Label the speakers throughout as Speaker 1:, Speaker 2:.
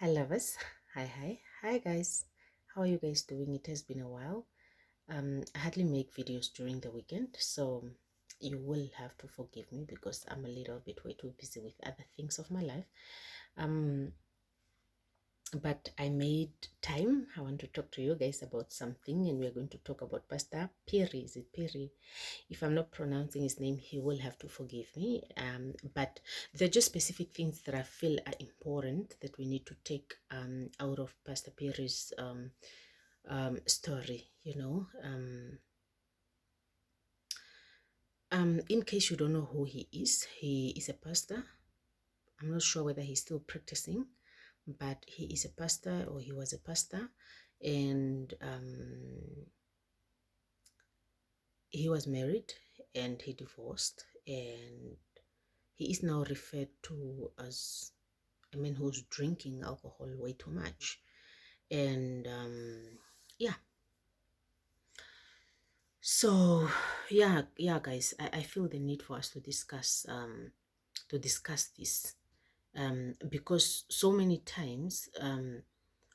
Speaker 1: Hi lovers. Hi guys. How are you guys doing? It has been a while. I hardly make videos during the weekend, so you will have to forgive me because I'm a little bit way too busy with other things of my life. Um, but I made time. I want to talk to you guys about something, and we're going to talk about Pastor Phiri. Is it Phiri? If I'm not pronouncing his name, he will have to forgive me. But there are just specific things that I feel are important that we need to take out of Pastor Phiri's story. In case you don't know who he is a pastor. I'm not sure whether he's still practicing, but he is a pastor or he was a pastor, and he was married and he divorced, and he is now referred to as a man who's drinking alcohol way too much. And yeah, so yeah guys, I feel the need for us to discuss this, because so many times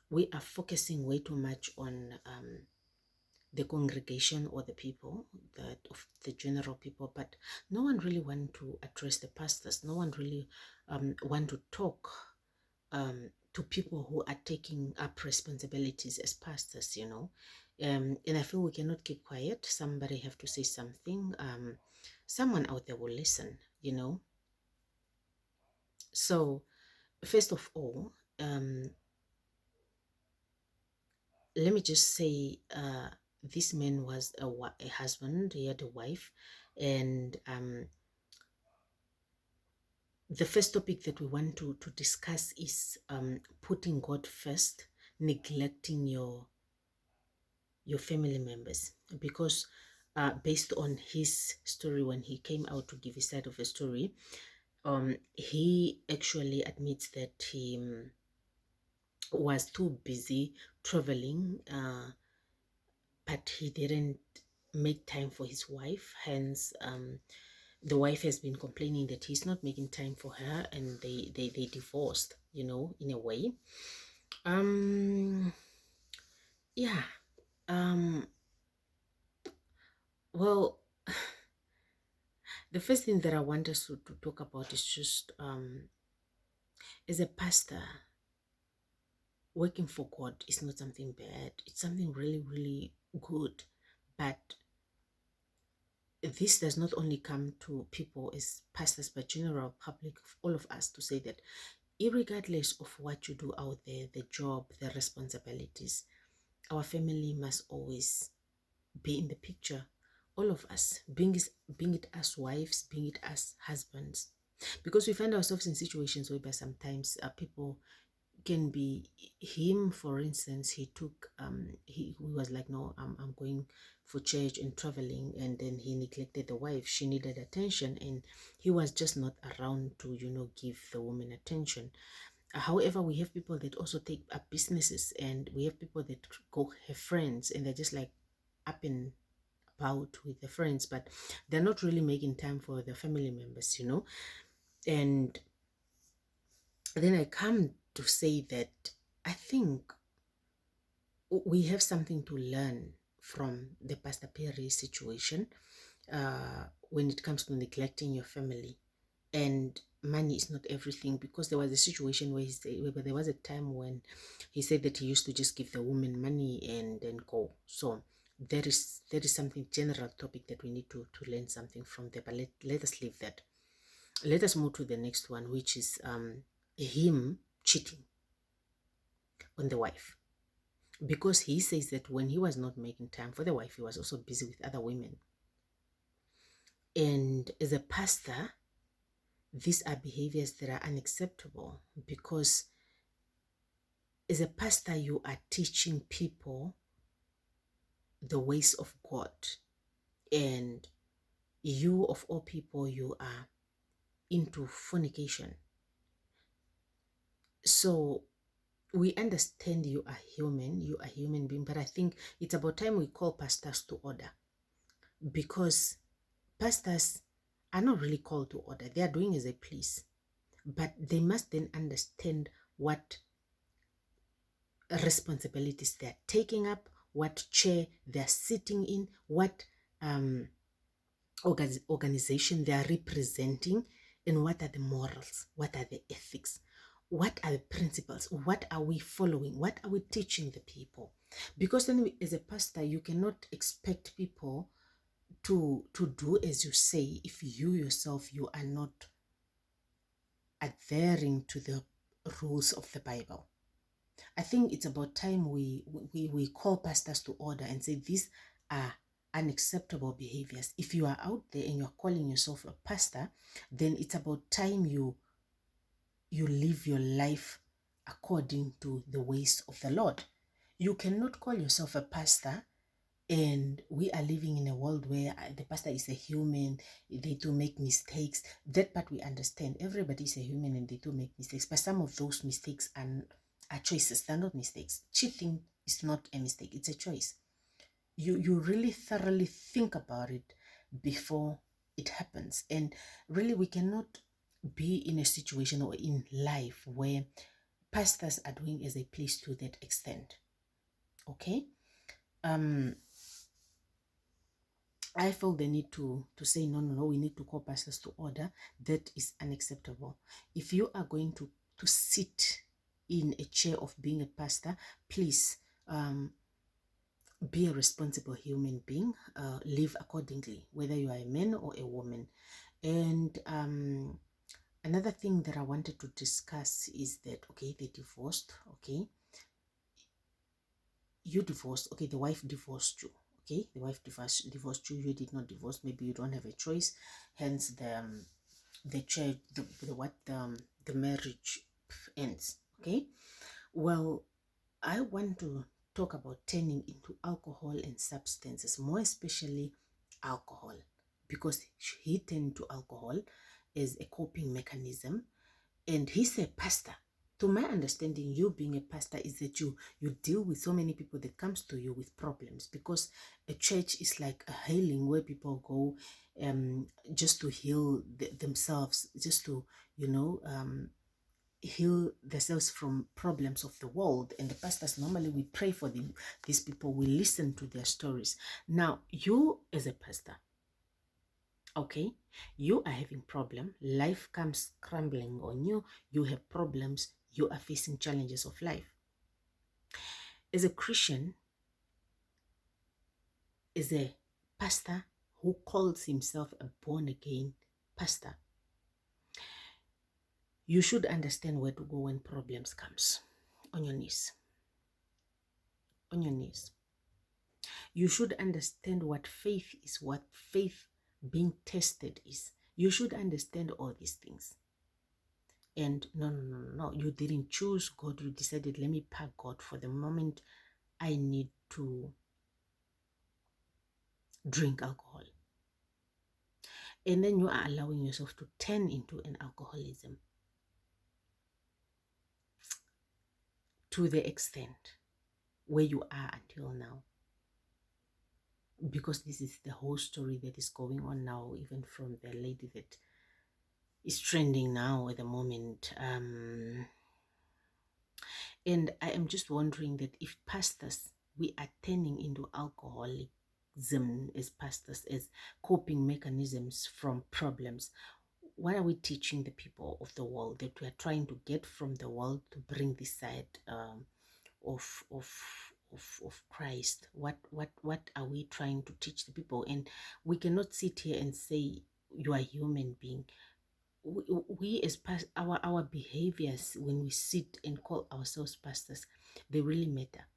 Speaker 1: we are focusing way too much on the congregation or the people, that of the general people, but no one really want to address the pastors. No one really want to talk to people who are taking up responsibilities as pastors, and I feel we cannot keep quiet. Somebody have to say something. Someone out there will listen. So first of all, let me just say, this man was a husband. He had a wife, and the first topic that we want to discuss is putting God first, neglecting your family members, because based on his story, when he came out to give his side of the story, he actually admits that he was too busy traveling, but he didn't make time for his wife. Hence, the wife has been complaining that he's not making time for her, and they divorced, in a way. Yeah. um well, the first thing that I want us to talk about is just, as a pastor, working for God is not something bad. It's something really, really good. But this does not only come to people as pastors, but general public, all of us, to say that irregardless of what you do out there, the job, the responsibilities, our family must always be in the picture. All of us, being it as wives, being it as husbands, because we find ourselves in situations whereby sometimes people can be, him for instance, he took he was like, no, I'm going for church and traveling, and then he neglected the wife. She needed attention, and he was just not around to give the woman attention. However, we have people that also take up businesses, and we have people that go have friends, and they're just like up and about with the friends, but they're not really making time for the family members. And then I come to say that I think we have something to learn from the Pastor Phiri situation, when it comes to neglecting your family. And money is not everything, because there was a situation where there was a time when he said that he used to just give the woman money and then go. So there is something general topic that we need to learn something from there. But let us leave that. Let us move to the next one, which is him cheating on the wife, because he says that when he was not making time for the wife, he was also busy with other women. And as a pastor, these are behaviors that are unacceptable, because as a pastor, you are teaching people the ways of God. And you, of all people, you are into fornication. So we understand you are a human being, but I think it's about time we call pastors to order, because pastors are not really called to order. They are doing as they please, but they must then understand what responsibilities they're taking up, what chair they're sitting in, what um, organization they are representing, and what are the morals, what are the ethics, what are the principles, what are we following, what are we teaching the people. Because then as a pastor, you cannot expect people to do as you say if you yourself you are not adhering to the rules of the Bible. I think it's about time we call pastors to order and say these are unacceptable behaviors. If you are out there and you're calling yourself a pastor, then it's about time you live your life according to the ways of the Lord. You cannot call yourself a pastor and we are living in a world where the pastor is a human, they do make mistakes. That part we understand. Everybody is a human and they do make mistakes. But some of those mistakes are choices. They're not mistakes. Cheating is not a mistake. It's a choice. You really thoroughly think about it before it happens. And really we cannot be in a situation or in life where pastors are doing as they please to that extent. Okay? I feel the need to say, no, we need to call pastors to order. That is unacceptable. If you are going to sit in a chair of being a pastor, please be a responsible human being. Live accordingly, whether you are a man or a woman. And another thing that I wanted to discuss is that, okay, they divorced, okay? You divorced, okay, the wife divorced you, okay, the wife divorced you, you did not divorce, maybe you don't have a choice, hence the church, the marriage ends, okay. Well, I want to talk about turning into alcohol and substances, more especially alcohol, because he turned to alcohol as a coping mechanism, and he's a pastor. To my understanding, you being a pastor is that you deal with so many people that comes to you with problems, because a church is like a healing where people go just to heal themselves, just to heal themselves from problems of the world. And the pastors, normally we pray for these people, we listen to their stories. Now you as a pastor, okay, you are having problem, life comes crumbling on you, you have problems, you are facing challenges of life. As a Christian, as a pastor who calls himself a born-again pastor, you should understand where to go when problems comes. On your knees. On your knees. You should understand what faith is, what faith being tested is. You should understand all these things. And no, you didn't choose God. You decided, let me pack God for the moment. I need to drink alcohol. And then you are allowing yourself to turn into an alcoholism to the extent where you are until now. Because this is the whole story that is going on now, even from the lady that is trending now at the moment. And I am just wondering that if pastors, we are turning into alcoholism as pastors, as coping mechanisms from problems, what are we teaching the people of the world that we are trying to get from the world to bring this side of Christ? What are we trying to teach the people? And we cannot sit here and say you are a human being. We as our behaviors when we sit and call ourselves pastors, they really matter.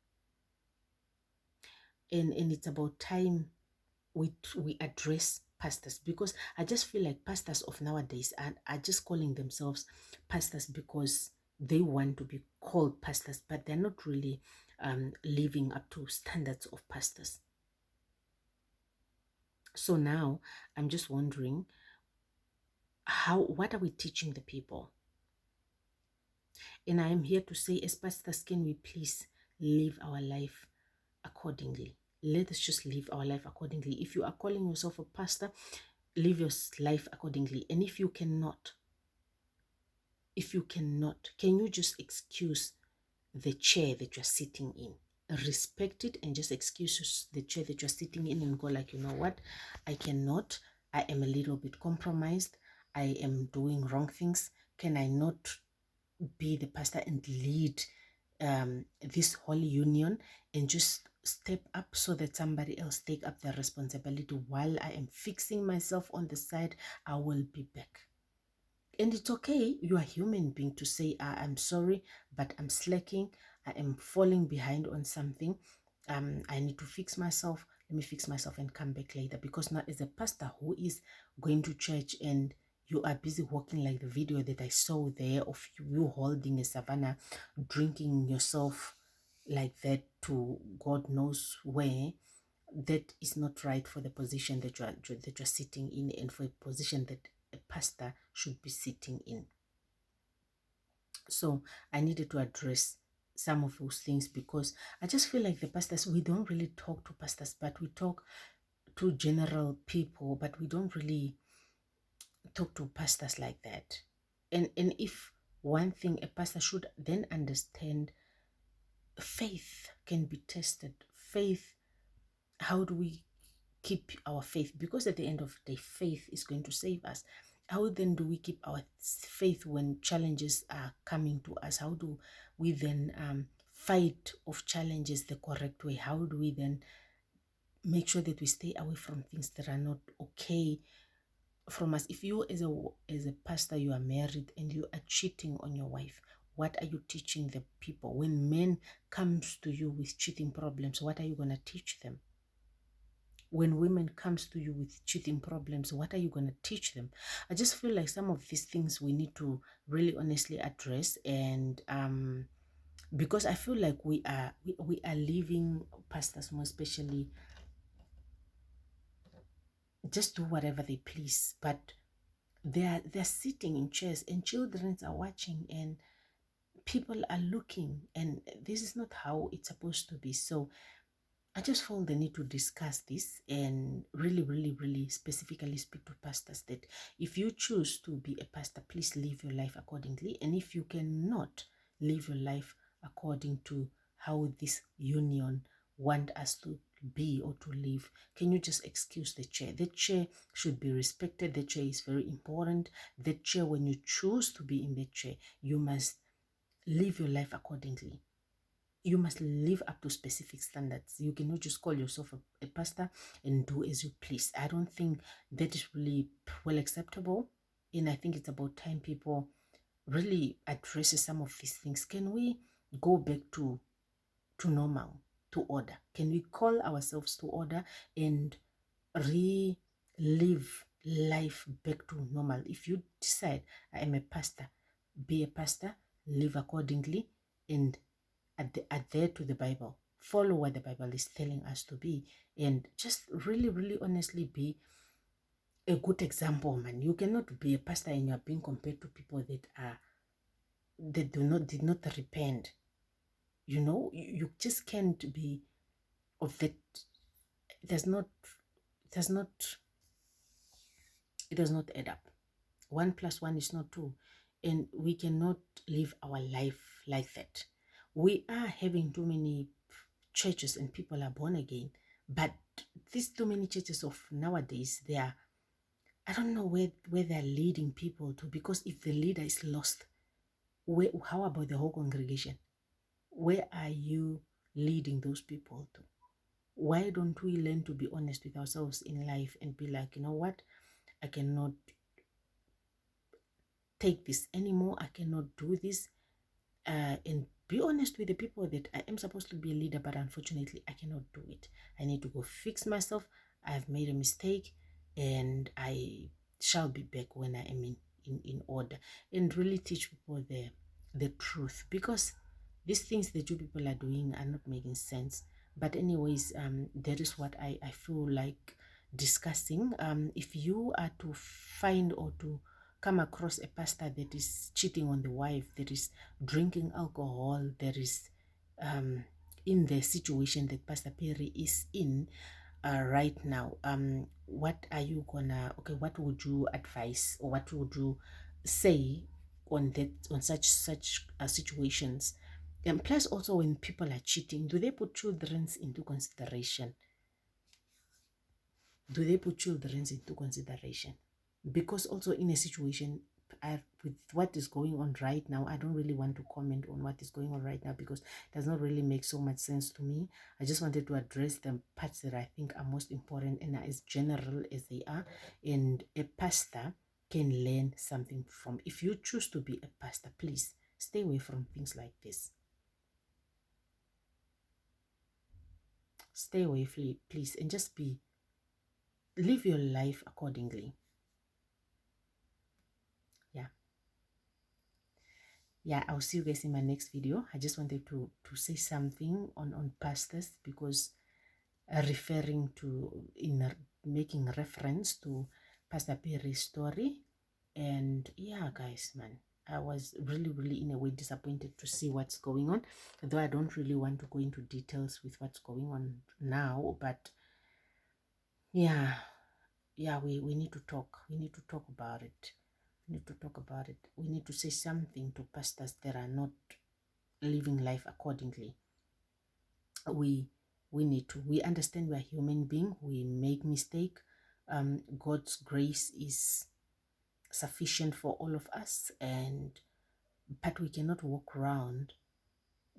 Speaker 1: And it's about time we address pastors, because I just feel like pastors of nowadays are just calling themselves pastors because they want to be called pastors, but they're not really living up to standards of pastors. So now I'm just wondering, what are we teaching the people? And I am here to say, as pastors, can we please live our life accordingly? Let us just live our life accordingly. If you are calling yourself a pastor, live your life accordingly. And if you cannot, can you just excuse the chair that you're sitting in. Respect it and just excuse the chair that you're sitting in and go like, you know what, I cannot, I am a little bit compromised, I am doing wrong things. Can I not be the pastor and lead this holy union and just step up so that somebody else take up the responsibility while I am fixing myself on the side? I will be back. And it's okay, you are a human being to say, I'm sorry, but I'm slacking, I am falling behind on something, I need to fix myself, let me fix myself and come back later. Because now as a pastor who is going to church and you are busy walking like the video that I saw there of you holding a savannah, drinking yourself like that to God knows where, that is not right for the position that you're sitting in, and for a position that a pastor should be sitting in. So I needed to address some of those things, because I just feel like the pastors, we don't really talk to pastors, but we talk to general people, but we don't really talk to pastors like that. And if one thing, a pastor should then understand, faith can be tested. Faith, how do we keep our faith? Because at the end of the day, faith is going to save us. How then do we keep our faith when challenges are coming to us? How do we then fight off challenges the correct way? How do we then make sure that we stay away from things that are not okay from us? If you as a pastor, you are married and you are cheating on your wife, what are you teaching the people? When men comes to you with cheating problems, what are you going to teach them? When women comes to you with cheating problems, what are you going to teach them? I just feel like some of these things we need to really honestly address. And because I feel like we are leaving pastors more especially just do whatever they please, but they're sitting in chairs and children are watching and people are looking, and this is not how it's supposed to be. So I just felt the need to discuss this and really, really, really specifically speak to pastors that if you choose to be a pastor, please live your life accordingly. And if you cannot live your life according to how this union want us to be or to live, can you just excuse the chair? The chair should be respected. The chair is very important. The chair, when you choose to be in the chair, you must live your life accordingly. You must live up to specific standards. You cannot just call yourself a pastor and do as you please. I don't think that is really well acceptable. And I think it's about time people really addresses some of these things. Can we go back to normal, to order? Can we call ourselves to order and relive life back to normal? If you decide I am a pastor, be a pastor, live accordingly, and adhere to the Bible. Follow what the Bible is telling us to be, and just really, really honestly be a good example, man. You cannot be a pastor and you are being compared to people that did not repent. You know, you just can't be of that. It does not it does not add up. 1 + 1 is not 2, and we cannot live our life like that. We are having too many churches and people are born again, but these too many churches of nowadays, they are, I don't know where they're leading people to, because if the leader is lost, how about the whole congregation? Where are you leading those people to? Why don't we learn to be honest with ourselves in life and be like, you know what, I cannot take this anymore, I cannot do this, and be honest with the people that I am supposed to be a leader, but unfortunately I cannot do it. I need to go fix myself. I've made a mistake and I shall be back when I am in order, and really teach people the truth, because these things that you people are doing are not making sense. But anyways, that is what I feel like discussing. If you are to find or to come across a pastor that is cheating on the wife, that is drinking alcohol, that is in the situation that Pastor Phiri is in right now, what are you gonna, okay, what would you advise, or what would you say on that, on such situations? And plus also when people are cheating, do they put children into consideration? Do they put children into consideration? Because also in a situation, with what is going on right now, I don't really want to comment on what is going on right now because it does not really make so much sense to me. I just wanted to address the parts that I think are most important and are as general as they are. And a pastor can learn something from. If you choose to be a pastor, please stay away from things like this. Stay away, please, and just live your life accordingly. Yeah, I'll see you guys in my next video. I just wanted to say something on pastors because referring to making reference to Pastor Phiri's story. And yeah, guys, man, I was really in a way disappointed to see what's going on, though I don't really want to go into details with what's going on now. But yeah, we need to talk. We need to talk about it. We need to talk about it. We need to say something to pastors that are not living life accordingly. We need to. We understand we are human being. We make mistake. God's grace is sufficient for all of us, but we cannot walk around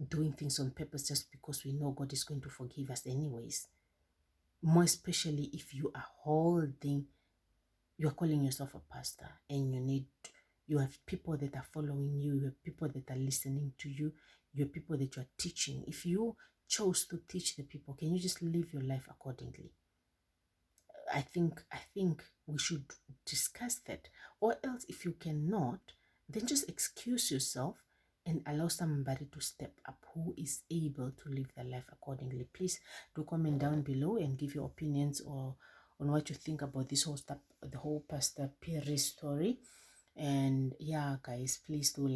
Speaker 1: doing things on purpose just because we know God is going to forgive us anyways. More especially if you are calling yourself a pastor and you have people that are following you, you have people that are listening to you, you have people that you are teaching. If you chose to teach the people, can you just live your life accordingly? I think we should discuss that. Or else if you cannot, then just excuse yourself and allow somebody to step up who is able to live their life accordingly. Please do comment down below and give your opinions or on what you think about this whole stuff, the whole Pastor Phiri story. And yeah, guys, please do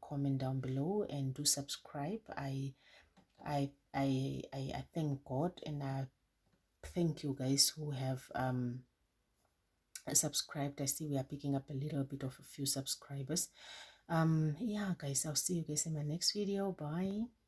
Speaker 1: comment down below and do subscribe. I thank God and I thank you guys who have subscribed. I see we are picking up a little bit of a few subscribers. Yeah, guys, I'll see you guys in my next video. Bye.